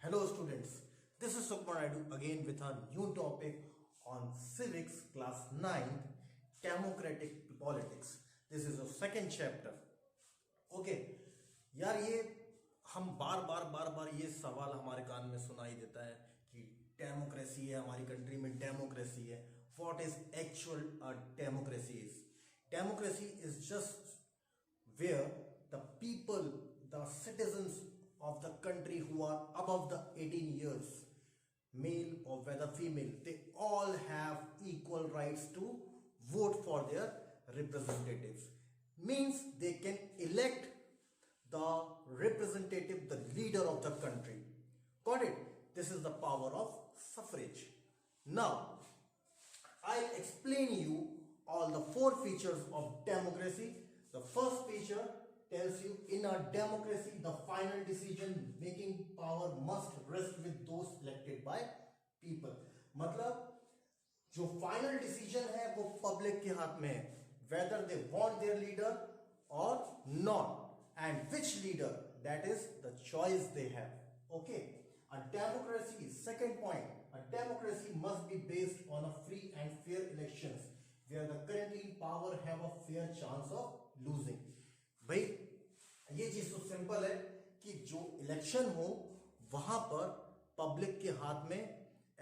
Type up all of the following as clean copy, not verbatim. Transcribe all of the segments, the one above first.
Hello students, this is Sukmar Naidu again with a new topic on civics class 9 democratic politics. This is the second chapter. Okay यार ये हम बार बार ये सवाल हमारे कान में सुनाई देता है कि डेमोक्रेसी है हमारी कंट्री में डेमोक्रेसी है. What is actual democracy is? Democracy is just where the people, the citizens of the country who are above the 18 years, male or whether female, they all have equal rights to vote for their representatives. Means they can elect the representative, the leader of the country. Got it? This is the power of suffrage. Now, I'll explain you all the four features of democracy. The first feature tells you in a democracy the final decision making power must rest with those elected by people. मतलब जो final decision है वो public के हाथ में है, whether they want their leader or not, and which leader, that is the choice they have. Okay, a democracy, second point, a democracy must be based on a free and fair elections where the currently in power have a fair chance of losing. भाई ये चीज तो simple है कि जो election हो वहां पर पब्लिक के हाथ में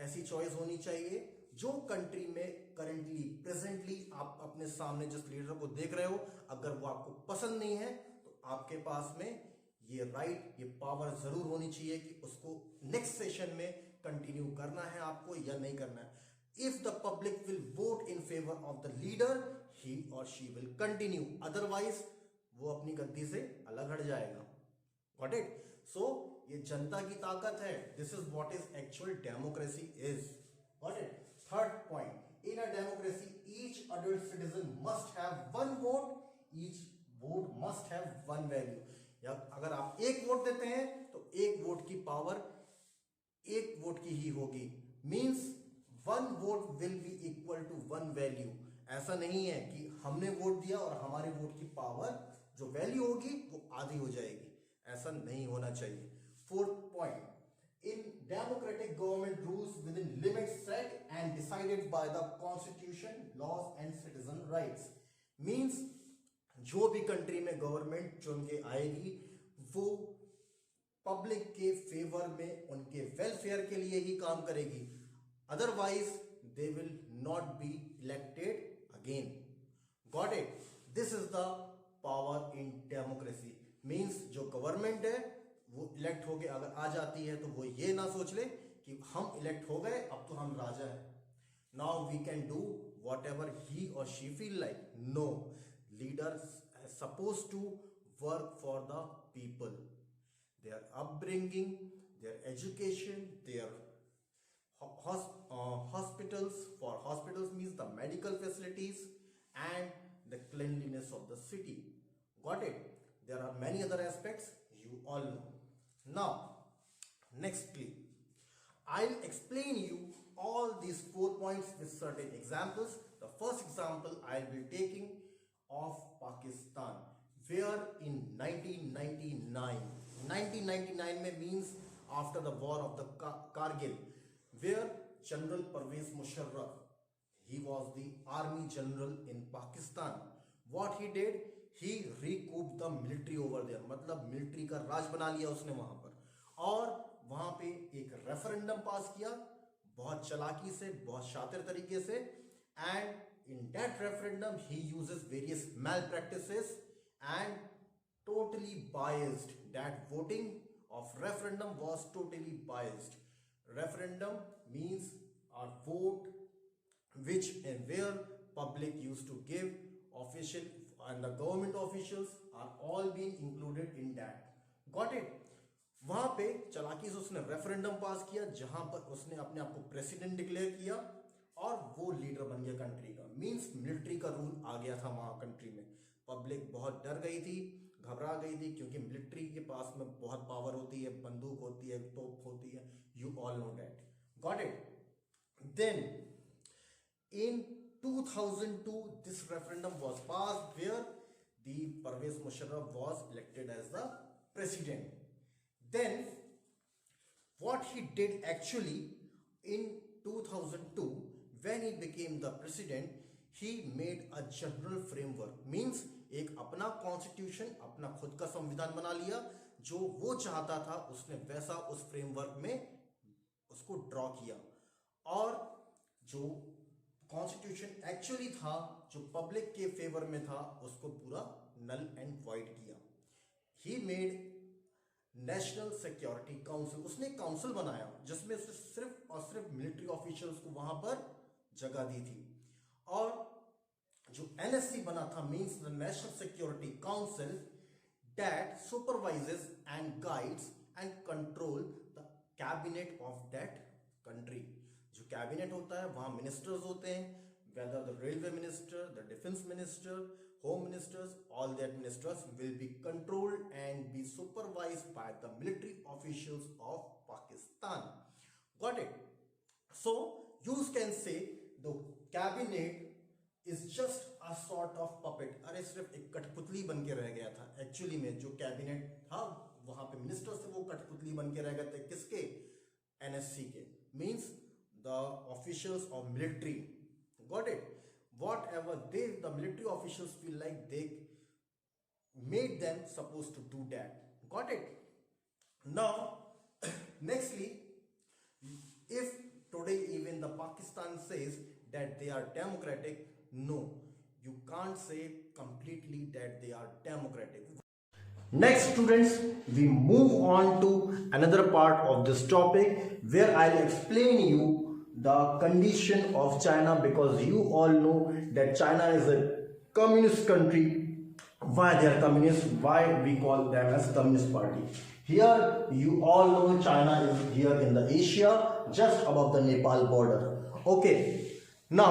ऐसी चॉइस होनी चाहिए. जो कंट्री में करंटली प्रेजेंटली आप अपने सामने जिस लीडर को देख रहे हो, अगर वो आपको पसंद नहीं है तो आपके पास में ये राइट, ये पावर जरूर होनी चाहिए कि उसको नेक्स्ट सेशन में कंटिन्यू करना है आपको या नहीं करना है. If the public will vote in favor of the leader, he or she will continue. Otherwise, वो अपनी गद्दी से अलग हट जाएगा. Got it? So ये जनता की ताकत है. This is what is actual democracy is. Got it? Third point. In a democracy, each adult citizen must have one vote. Each vote must have one value. या अगर आप एक वोट देते हैं तो एक वोट की पावर एक वोट की ही होगी. Means one vote will be equal to one value. ऐसा नहीं है कि हमने वोट दिया और हमारे वोट की पावर जो वैल्यू होगी वो आधी हो जाएगी. ऐसा नहीं होना चाहिए. Fourth point, in democratic government rules within limit set and decided by the constitution, laws and citizen rights. Means जो भी कंट्री में गवर्नमेंट चुन के आएगी वो पब्लिक के फेवर में, उनके वेलफेयर के लिए ही काम करेगी. Otherwise, they will not be elected again. Got it? This is the power in democracy. Means जो गवर्नमेंट है वो इलेक्ट होके अगर आ जाती है तो वो ये ना सोच ले कि हम इलेक्ट हो गए अब तो हम राजा हैं. Now we can do whatever he or she feel like. No, leaders are supposed to work for the people. Their upbringing, their education, their hospitals. For hospitals means the medical facilities and the cleanliness of the city. Got it? There are many other aspects you all know. Now nextly I'll explain you all these 4 points with certain examples. The first example I'll be taking of Pakistan, where in 1999 में means after the war of the Kargil, where General Pervez Musharraf, he was the army general in Pakistan. What he did, he recouped the military over there. मतलब military का राज बना लिया उसने वहां पर, और वहां पे एक रेफरेंडम पास किया बहुत चालाकी से, बहुत शातिर तरीके से. And in that referendum he uses various malpractices and totally biased. That voting of referendum was totally biased. Referendum means a vote which and where public used to give, official and the government officials are all being included in that. Got it? वहां पे चालाकी से उसने referendum पास किया जहां पर उसने अपने आप को प्रेसिडेंट डिक्लेयर किया और वो लीडर बन गया कंट्री का. मींस मिलिट्री का रूल आ गया था वहां कंट्री में. पब्लिक बहुत डर गई थी, घबरा गई थी, क्योंकि मिलिट्री के पास में बहुत पावर होती है, बंदूक होती है, तोप होती है. You all know that. Got it? Then in 2002 this referendum was passed where the Pervez Musharraf was elected as the president. Then what he did actually in 2002 when he became the president, he made a general framework, means एक अपना constitution, अपना खुद का संविधान बना लिया, जो वो चाहता था उसने वैसा उस फ्रेमवर्क में उसको ड्रॉ किया, और जो कॉन्स्टिट्यूशन एक्चुअली था जो पब्लिक के फेवर में था उसको पूरा नल एंड वॉइड किया। He made national security council, उसने काउंसिल बनाया जिसमें उसने सिर्फ और सिर्फ मिलिट्री ऑफिशियल्स को वहां पर जगह दी थी, और जो एनएससी बना था means the national security council that supervises and guides and control the cabinet of that country. जो कैबिनेट होता है वहां मिनिस्टर्स होते हैं, whether the railway minister, the defense minister, home ministers, all the ministers will be controlled and be supervised by the military officials of Pakistan. Got it? So you can say the cabinet is just a sort of puppet. अरे सिर्फ एक कठपुतली बन के रह गया था। Actually में जो कैबिनेट था वहां पे मिनिस्टर्स थे वो कठपुतली बन के रह गए थे, किसके? एनएससी के, means the officials of military. Got it? Whatever the military officials feel like, they made them supposed to do that. Got it? Now, nextly, if today even the Pakistan says that they are democratic, no, you can't say completely that they are democratic. Next, students, we move on to another part of this topic where I'll explain you the condition of China, because you all know that China is a communist country. Why they are communist? Why we call them as Communist Party? Here you all know China is here in the Asia, just above the Nepal border. Okay, now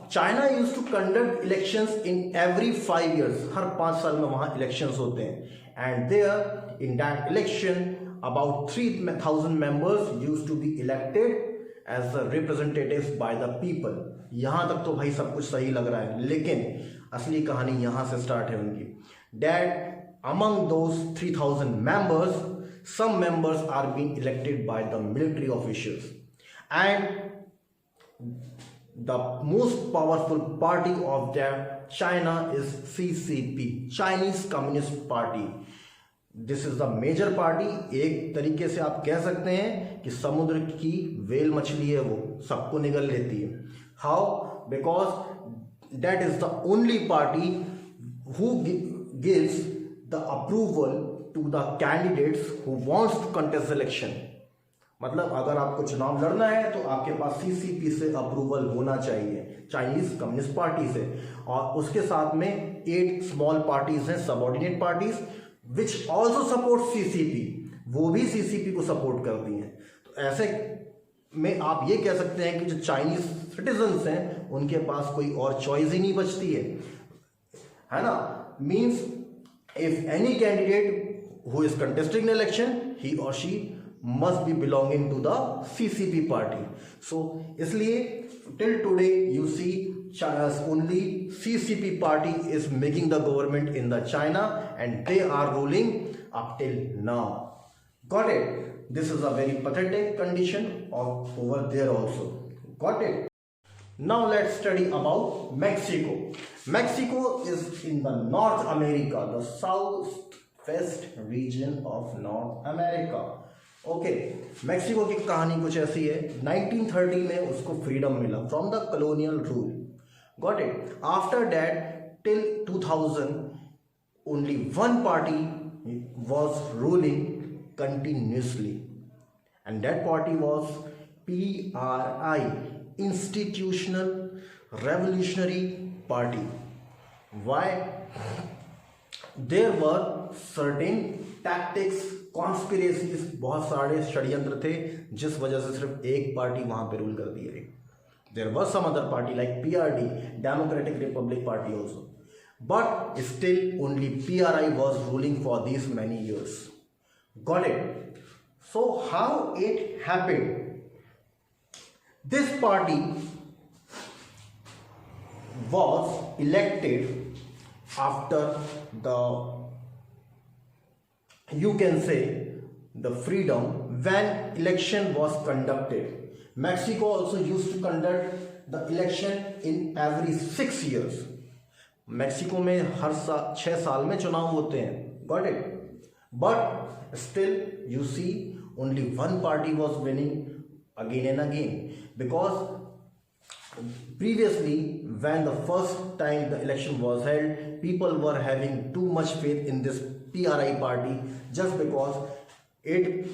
China used to conduct elections in every 5 years. हर 5 साल में वहाँ elections होते हैं, and there in that election about 3,000 members used to be elected as the representatives by the people. यहां तक तो भाई सब कुछ सही लग रहा है, लेकिन असली कहानी यहां से स्टार्ट है उनकी। That among those 3,000 members, some members are being elected by the military officials, and the most powerful party of that China is CCP, Chinese Communist Party. This is the major party. एक तरीके से आप कह सकते हैं कि समुद्र की वेल मछली है, वो सबको निगल लेती है। How? Because that is the only party who gives the approval to the candidates who wants to contest election. मतलब अगर आपको चुनाव लड़ना है तो आपके पास सीसीपी से अप्रूवल होना चाहिए, चाइनीज कम्युनिस्ट पार्टी से, और उसके साथ में 8 स्मॉल पार्टीज हैं, subordinate parties, which also support CCP, वो भी CCP को सपोर्ट करती हैं। तो ऐसे में आप ये कह सकते हैं कि जो चाइनीज सिटीजन्स हैं उनके पास कोई और चॉइस ही नहीं बचती है ना। Means if any candidate who is contesting the election, he और she must be belonging to the CCP party. So इसलिए till today you see China's only CCP party is making the government in the China, and they are ruling up till now. Got it? This is a very pathetic condition of over there also. Got it? Now let's study about Mexico. Mexico is in the North America, the southwest region of North America. Okay, Mexico की कहानी कुछ ऐसी है। 1930 में उसको freedom मिला from the colonial rule. Got it? After that till 2000 only one party was ruling continuously, and that party was PRI, institutional revolutionary party. Why? There were certain tactics, conspiracies, बहुत सारे षड्यंत्र थे जिस वजह से सिर्फ एक पार्टी वहां पे रूल कर दी गई। There was some other party like PRD, democratic republic party also, but still only PRI was ruling for these many years. Got it? So how it happened? This party was elected after the, you can say, the freedom when election was conducted. Mexico also used to conduct the election in every 6 years. Mexico में हर 6 साल में चुनाव होते हैं. Got it? But still you see only one party was winning again and again, because previously when the first time the election was held, people were having too much faith in this PRI party just because it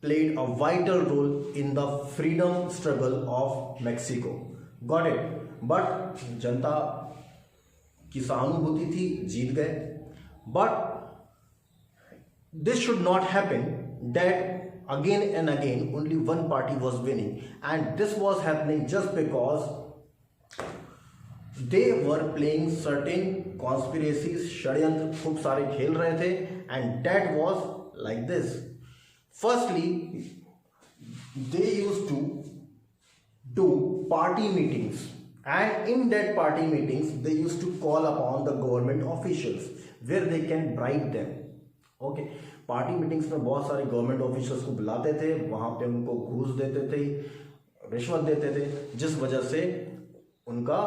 played a vital role in the freedom struggle of Mexico. Got it? But जनता की सहानुभूति थी, जीत गए. But this should not happen that again and again only one party was winning, and this was happening just because they were playing certain conspiracies, षड्यंत्र खूब सारे खेल रहे थे, and that was like this. Firstly, they used to do party meetings, and in that party meetings they used to call upon the government officials where they can bribe them. Okay, party meetings में बहुत सारे government officers को बुलाते थे, वहाँ पे उनको घूस देते थे, रिश्वत देते थे, जिस वजह से उनका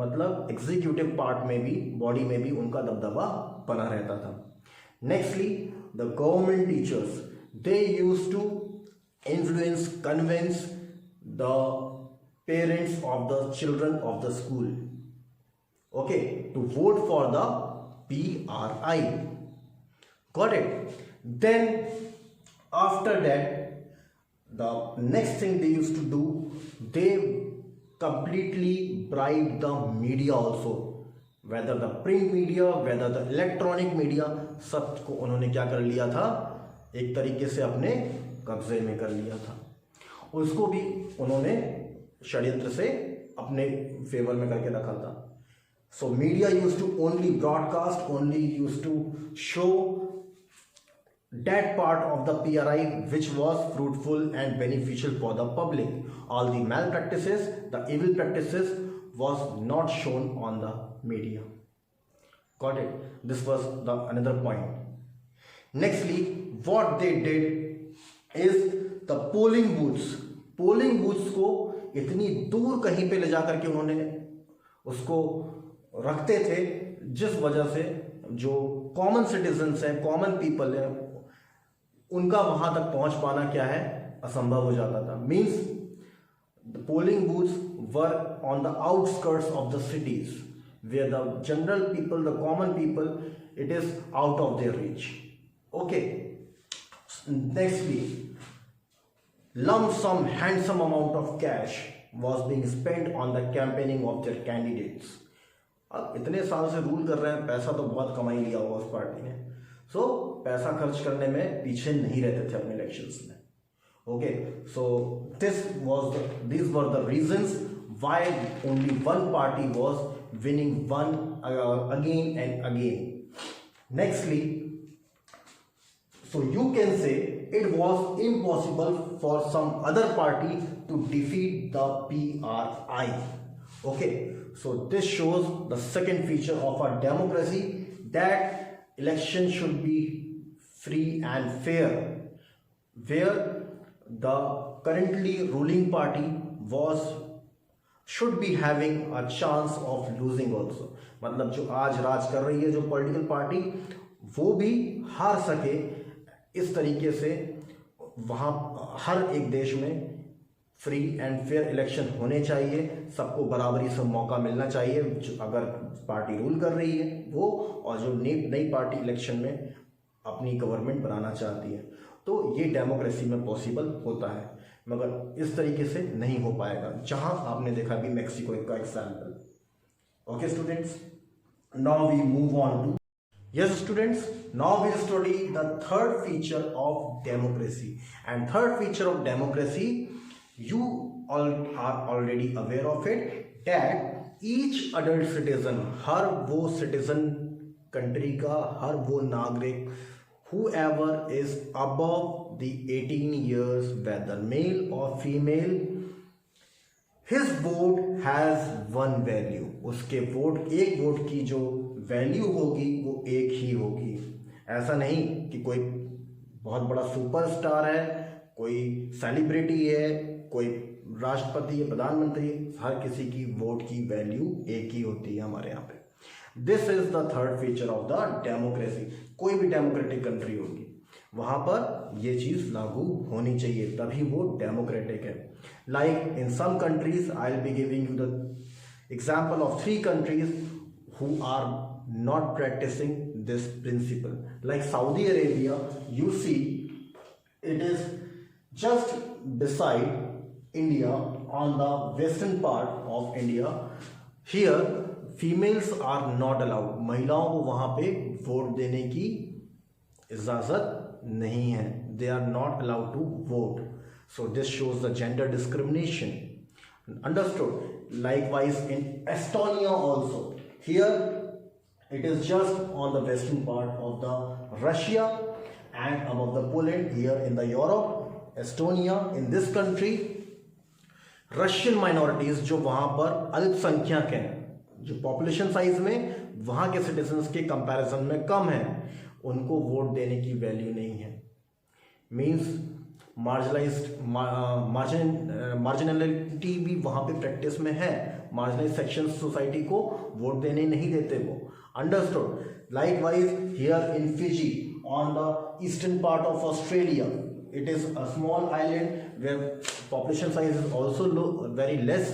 मतलब एग्जीक्यूटिव पार्ट में भी, बॉडी में भी उनका दबदबा बना रहता था. Nextly the government teachers, they used to influence, convince the parents of the children of the school, okay, to vote for the PRI. Got it? Then after that, the next thing they used to do, they completely bribed the media also, whether the print media, whether the electronic media, सबको उन्होंने क्या कर लिया था, एक तरीके से अपने कब्जे में कर लिया था. उसको भी उन्होंने षड्यंत्र से अपने फेवर में करके रखा था. So media used to only broadcast, only used to show that part of the PRI which was fruitful and beneficial for the public. All the malpractices, the evil practices was not shown on the media. Got it? This was the another point. Nextly, what they did is the polling booths. Polling booths को इतनी दूर कहीं पे ले जाकर के उन्होंने उसको रखते थे, जिस वजह से जो कॉमन सिटीजन्स हैं, कॉमन पीपल हैं, उनका वहां तक पहुंच पाना क्या है, असंभव हो जाता था. Means the polling booths were on the outskirts of the cities where the general people, the common people, it is out of their reach. Okay, nextly, lump sum handsome amount of cash was being spent on the campaigning of their candidates. अब इतने साल से rule कर रहे हैं, पैसा तो बहुत कमाई लिया होगा उस पार्टी ने, सो पैसा खर्च करने में पीछे नहीं रहते थे अपने इलेक्शंस में. Okay, so these were the reasons why only one party was winning again and again. Nextly, so you can say it was impossible for some other party to defeat the PRI. Okay, so this shows the second feature of our democracy, that election should be free and fair, where the currently ruling party should be having a chance of losing also. मतलब जो आज राज कर रही है जो political party, वो भी हार सके. इस तरीके से वहाँ हर एक देश में फ्री एंड फेयर इलेक्शन होने चाहिए, सबको बराबरी से मौका मिलना चाहिए, अगर पार्टी रूल कर रही है वो, और जो नई पार्टी इलेक्शन में अपनी गवर्नमेंट बनाना चाहती है. तो ये डेमोक्रेसी में पॉसिबल होता है, मगर इस तरीके से नहीं हो पाएगा, जहां आपने देखा भी मेक्सिको का example. Okay students, now we move on to, yes students, now we study the third feature of democracy. And third feature of democracy, you all are already aware of it, that each adult citizen, हर वो citizen country का, हर वो नागरिक, whoever is above the 18 years, whether male or female, his vote has one value. उसके vote, एक vote की जो value होगी वो एक ही होगी. ऐसा नहीं कि कोई बहुत बड़ा सुपरस्टार है, कोई सेलिब्रिटी है, कोई राष्ट्रपति है, प्रधानमंत्री है, हर किसी की वोट की वैल्यू एक ही होती है हमारे यहाँ पे। This is the third feature of the democracy. कोई भी डेमोक्रेटिक कंट्री होगी वहां पर ये चीज लागू होनी चाहिए, तभी वो डेमोक्रेटिक है। Like in some countries, I will be giving you the example of 3 countries who are not practicing this principle. Like Saudi Arabia, you see it is just beside India, on the western part of India. Here females are not allowed. महिलाओं को वहां पे vote देने की इजाजत नहीं है. They are not allowed to vote. So this shows the gender discrimination. Understood? Likewise in Estonia also. Here it is just on the western part of the Russia and above the Poland. Here in the Europe, Estonia, in this country, Russian minorities जो वहां पर अल्पसंख्यक हैं, जो population size में वहां के citizens के कंपैरिजन में कम है, उनको वोट देने की वैल्यू नहीं है. मींस मार्जिनलिटी भी वहां पे प्रैक्टिस में है. मार्जिनलाइज सेक्शन सोसाइटी को वोट देने नहीं देते वो. Understood? Likewise here in Fiji on the eastern part of Australia, it is a small island where population size is also low, very less,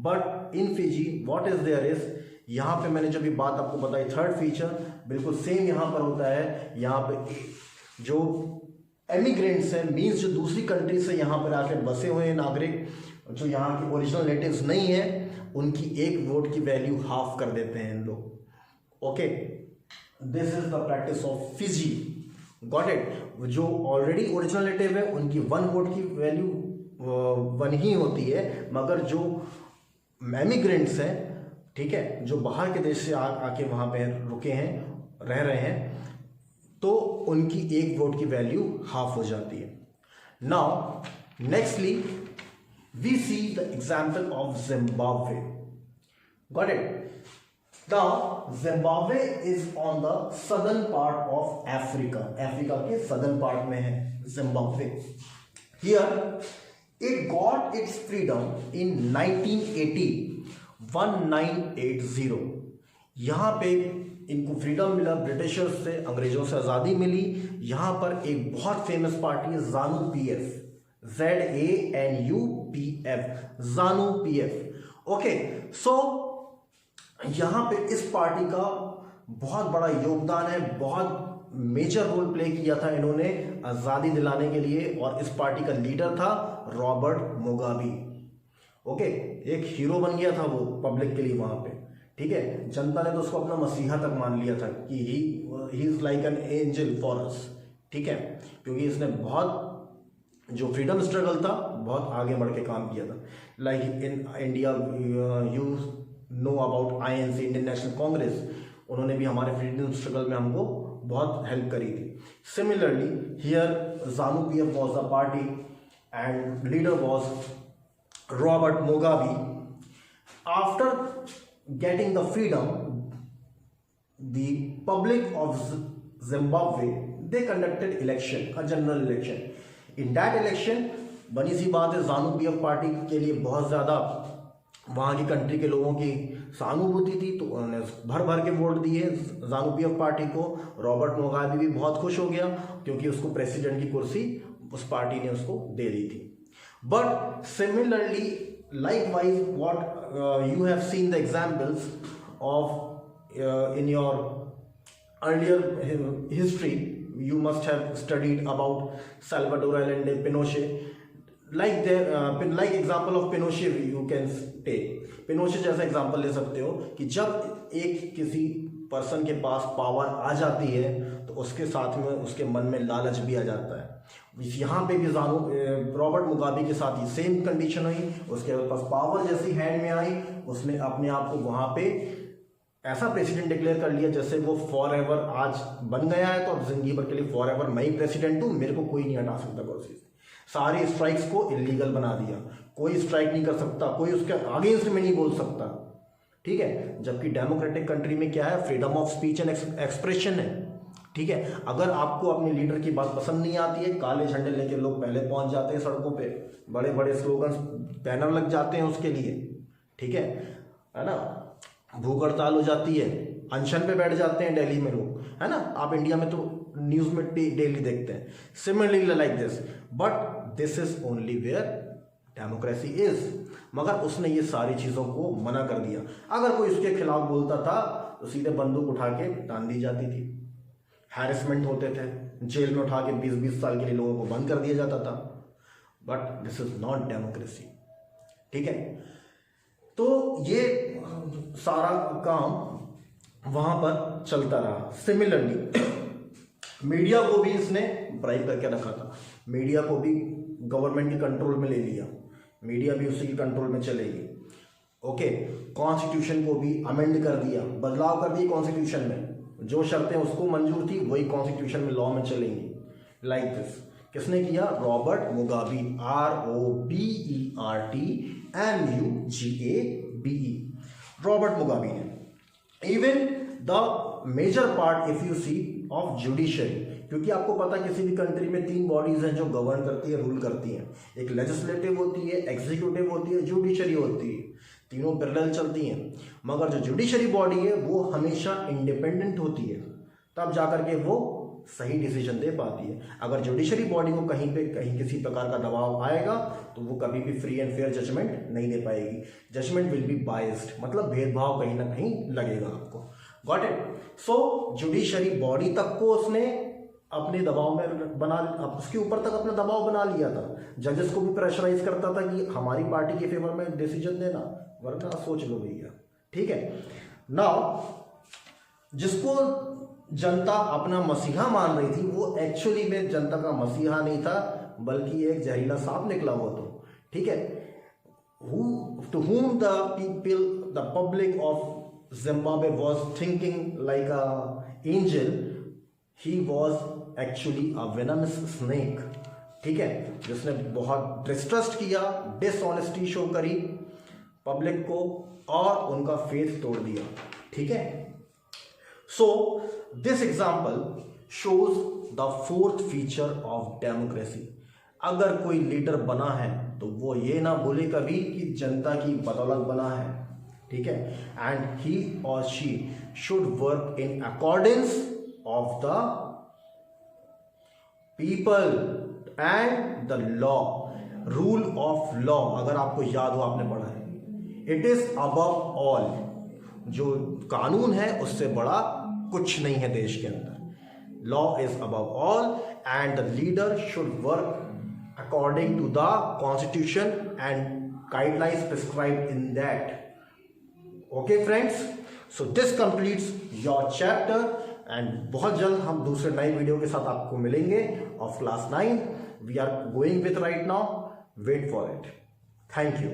but in Fiji what is there is, यहाँ पे मैंने जो भी बात आपको बताई third feature बिल्कुल same यहाँ पर होता है. यहाँ पे जो एमिग्रेंट्स हैं, मीन्स जो दूसरी कंट्री से यहाँ पर आके बसे हुए हैं नागरिक, जो यहाँ के ओरिजिनल नेटिव्स नहीं है, उनकी एक वोट की वैल्यू हाफ कर देते हैं इन लोग. Okay, this is the practice of Fiji. Got it? जो ऑलरेडी ओरिजिनल नेटिव है उनकी 1 वोट की वैल्यू 1 ही होती है, मगर जो एमिग्रेंट्स हैं, ठीक है, जो बाहर के देश से आके वहां पे रुके हैं, रह रहे हैं, तो उनकी 1 वोट की वैल्यू हाफ हो जाती है. Now nextly we see the example of Zimbabwe. Got it? Now, Zimbabwe is on the southern part of Africa. Africa के southern part में है Zimbabwe. Here, it got its freedom in 1980. 1980. यहाँ पे इनको freedom मिला ब्रिटिशर्स से, अंग्रेजों से आज़ादी मिली. यहाँ पर एक बहुत फेमस पार्टी है ZANU PF. ZANU-PF. ZANU PF. Okay, so यहाँ पे इस पार्टी का बहुत बड़ा योगदान है, बहुत मेजर रोल प्ले किया था इन्होंने आज़ादी दिलाने के लिए, और इस पार्टी का लीडर था रॉबर्ट मुगाबे. ओके, एक हीरो बन गया था वो पब्लिक के लिए वहाँ पे. ठीक है, जनता ने तो उसको अपना मसीहा तक मान लिया था कि he is like an angel for us. ठीक है, क्योंकि इसने बहुत जो फ्रीडम स्ट्रगल था बहुत आगे बढ़ के काम किया था. Like in India you know about INC, Indian national Congress, उन्होंने भी हमारे फ्रीडम स्ट्रगल में हमको बहुत हेल्प करी थी. Similarly here ZANU PF was the party and leader was Robert Mugabe. After getting the freedom, the public of Zimbabwe they conducted election, a general election. In that election, बनी सी बात है, ZANU PF party के लिए बहुत ज़्यादा वहाँ की country के लोगों की सहानुभूति थी, तो उन्होंने भर भर के वोट दिए ZANU PF पार्टी को. रॉबर्ट मुगाबे भी बहुत खुश हो गया क्योंकि उसको प्रेसिडेंट की कुर्सी उस पार्टी ने उसको दे दी थी. But similarly likewise what you have seen the examples of in your earlier history, you must have studied about Salvador Allende, Pinochet. Like example of Pinochet you can take. Pinochet जैसा example ले सकते हो कि जब एक किसी person के पास power आ जाती है तो उसके साथ में उसके मन में लालच भी आ जाता है. यहाँ पे भी रॉबर्ट मुगाबे के साथ ही सेम कंडीशन हुई. उसके पास पावर जैसी हैंड में आई, उसने अपने आप को वहाँ पे ऐसा प्रेसिडेंट डिक्लेयर कर लिया जैसे वो फॉर एवर आज बन गया है, तो अब जिंदगी भर के लिए फॉर एवर मैं ही प्रेसिडेंट हूँ, मेरे को कोई नहीं हटा सकता कुर्सी से. सारी स्ट्राइक्स को इलीगल बना दिया, कोई स्ट्राइक नहीं कर सकता, कोई उसके अगेंस्ट में नहीं बोल सकता. ठीक है, जबकि डेमोक्रेटिक कंट्री में क्या है, freedom of speech and expression है. ठीक है, अगर आपको अपने लीडर की बात पसंद नहीं आती है, काले झंडे लेके लोग पहले पहुंच जाते हैं सड़कों पे, बड़े बड़े स्लोगन्स बैनर लग जाते हैं उसके लिए, ठीक है ना। भूख हड़ताल हो जाती है, अनशन पे बैठ जाते हैं दिल्ली में लोग, है ना। आप इंडिया में तो न्यूज में डेली देखते हैं। Similarly like this, but this is only where democracy is. मगर उसने ये सारी चीजों को मना कर दिया। अगर कोई उसके खिलाफ बोलता था तो सीधे बंदूक उठा के तान दी जाती थी, हैरेसमेंट होते थे, जेल में उठा के 20-20 साल के लिए लोगों को बंद कर दिया जाता था। But this is not democracy, ठीक है। तो ये सारा काम वहां पर चलता रहा। सिमिलरली मीडिया को भी इसने ब्राइब करके रखा था, मीडिया को भी गवर्नमेंट के कंट्रोल में ले लिया, मीडिया भी उसी के कंट्रोल में चलेगी। ओके, कॉन्स्टिट्यूशन को भी अमेंड कर दिया, बदलाव कर दिए कॉन्स्टिट्यूशन में, जो शर्तें उसको मंजूर थी वही कॉन्स्टिट्यूशन में लॉ में चलेंगी। लाइक दिस किसने किया? Robert Mugabe, ROBERTMUGABE, Robert Mugabe ने। Even the major part if you see of judiciary, क्योंकि आपको पता है किसी भी कंट्री में 3 बॉडीज हैं जो गवर्न करती है, रूल करती हैं। एक लेजिस्लेटिव होती है, एग्जीक्यूटिव होती है, जुडिशरी होती है, तीनों पैरेलल चलती हैं। मगर जो जुडिशरी बॉडी है वो हमेशा इंडिपेंडेंट होती है, तब जाकर के वो सही डिसीजन दे पाती है। अगर जुडिशरी बॉडी को कहीं किसी प्रकार का दबाव आएगा तो वो कभी भी फ्री एंड फेयर जजमेंट नहीं दे पाएगी। जजमेंट विल बी बायस्ड, मतलब भेदभाव कहीं ना कहीं लगेगा आपको। Got it? So judiciary body तक को उसने अपने दबाव में बना, उसके ऊपर तक अपना दबाव बना लिया था। जजेस को भी प्रेशराइज करता था कि हमारी पार्टी के फेवर में डिसीजन देना, वरना सोच लो भैया, ठीक है। नाउ जिसको जनता अपना मसीहा मान रही थी वो एक्चुअली में जनता का मसीहा नहीं था, बल्कि एक जहरीला सांप निकला हुआ तो, ठीक है। to whom the people, the public of Zimbabwe was thinking like a angel, he was actually a venomous snake, ठीक है, जिसने बहुत डिस्ट्रस्ट किया, डिसऑनेस्टी शो करी पब्लिक को और उनका फेथ तोड़ दिया, ठीक है। So this example shows the 4th feature of democracy. अगर कोई लीडर बना है तो वो ये ना बोले कभी कि जनता की बदौलत बना है, ठीक है। एंड ही और she should work in accordance of the people and the law, rule of law. अगर आपको याद हो, आपने पढ़ा है, इट इज अबव ऑल, जो कानून है उससे बड़ा कुछ नहीं है देश के अंदर। Law is above all and the leader should work according to the constitution and guidelines prescribed in that. Okay friends, so this completes your chapter and बहुत जल्द हम दूसरे नए वीडियो के साथ आपको मिलेंगे of class 9. We are going with right now. Wait for it. Thank you.